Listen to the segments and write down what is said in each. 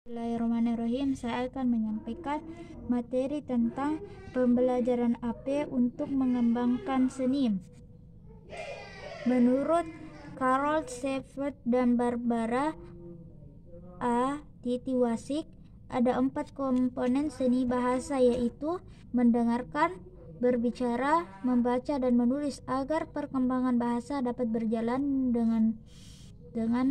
Bismillahirrahmanirrahim. Saya akan menyampaikan materi tentang pembelajaran AP untuk mengembangkan seni. Menurut Carol Shepard dan Barbara A. Wasik, ada 4 komponen seni bahasa, yaitu mendengarkan, berbicara, membaca, dan menulis. Agar perkembangan bahasa dapat berjalan dengan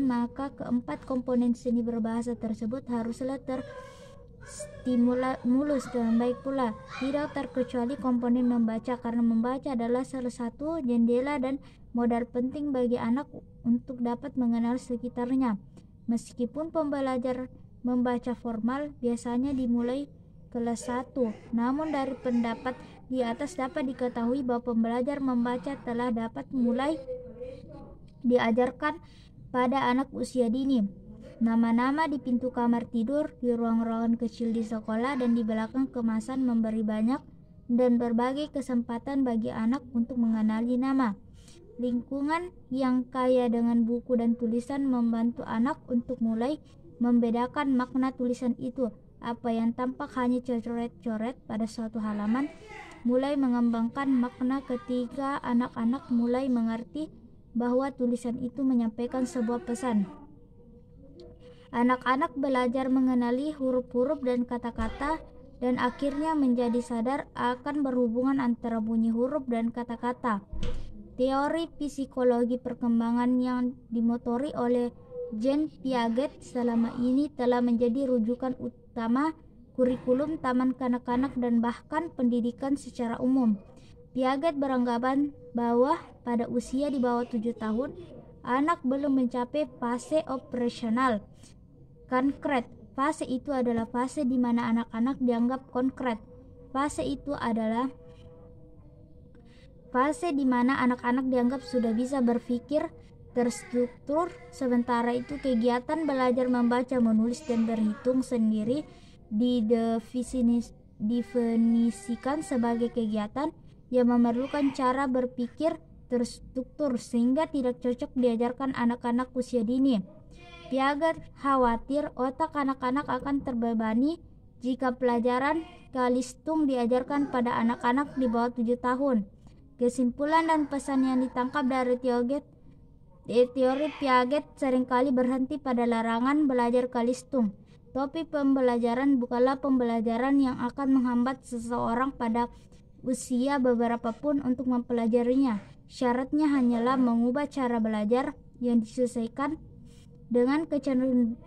maka keempat komponen seni berbahasa tersebut haruslah terstimulus dengan baik pula, tidak terkecuali komponen membaca, karena membaca adalah salah satu jendela dan modal penting bagi anak untuk dapat mengenal sekitarnya. Meskipun pembelajaran membaca formal biasanya dimulai kelas 1, namun dari pendapat di atas dapat diketahui bahwa pembelajaran membaca telah dapat mulai diajarkan pada anak usia dini. Nama-nama di pintu kamar tidur, di ruang-ruangan kecil di sekolah, dan di belakang kemasan memberi banyak dan berbagai kesempatan bagi anak untuk mengenali nama. Lingkungan yang kaya dengan buku dan tulisan membantu anak untuk mulai membedakan makna tulisan itu. Apa yang tampak hanya coret-coret pada suatu halaman mulai mengembangkan makna ketika anak-anak mulai mengerti bahwa tulisan itu menyampaikan sebuah pesan. Anak-anak belajar mengenali huruf-huruf dan kata-kata, dan akhirnya menjadi sadar akan berhubungan antara bunyi huruf dan kata-kata. Teori psikologi perkembangan yang dimotori oleh Jean Piaget selama ini telah menjadi rujukan utama kurikulum taman kanak-kanak dan bahkan pendidikan secara umum. Piaget beranggapan bahwa pada usia di bawah 7 tahun, anak belum mencapai fase operasional konkret. Fase itu adalah fase di mana anak-anak dianggap konkret. Fase itu adalah fase di mana anak-anak dianggap sudah bisa berpikir terstruktur. Sementara itu, kegiatan belajar membaca, menulis, dan berhitung sendiri didefinisikan sebagai kegiatan yang memerlukan cara berpikir terstruktur sehingga tidak cocok diajarkan anak-anak usia dini. Piaget khawatir otak anak-anak akan terbebani jika pelajaran kalistung diajarkan pada anak-anak di bawah 7 tahun. Kesimpulan dan pesan yang ditangkap dari teori Piaget seringkali berhenti pada larangan belajar kalistung. Topik pembelajaran bukanlah pembelajaran yang akan menghambat seseorang pada usia beberapa pun untuk mempelajarinya. Syaratnya hanyalah mengubah cara belajar yang disesuaikan dengan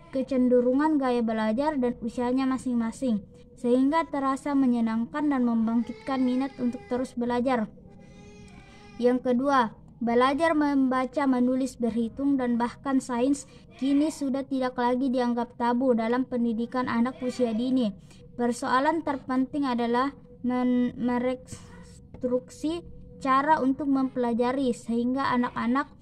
kecenderungan gaya belajar dan usianya masing-masing, sehingga terasa menyenangkan dan membangkitkan minat untuk terus belajar. Yang kedua, belajar membaca, menulis, berhitung, dan bahkan sains kini sudah tidak lagi dianggap tabu dalam pendidikan anak usia dini. Persoalan terpenting adalah merekonstruksi cara untuk mempelajari sehingga anak-anak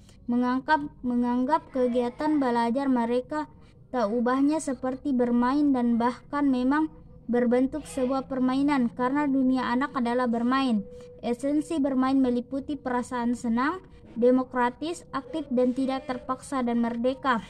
menganggap kegiatan belajar mereka tak ubahnya seperti bermain dan bahkan memang berbentuk sebuah permainan, karena dunia anak adalah bermain. Esensi bermain meliputi perasaan senang, demokratis, aktif, dan tidak terpaksa dan merdeka.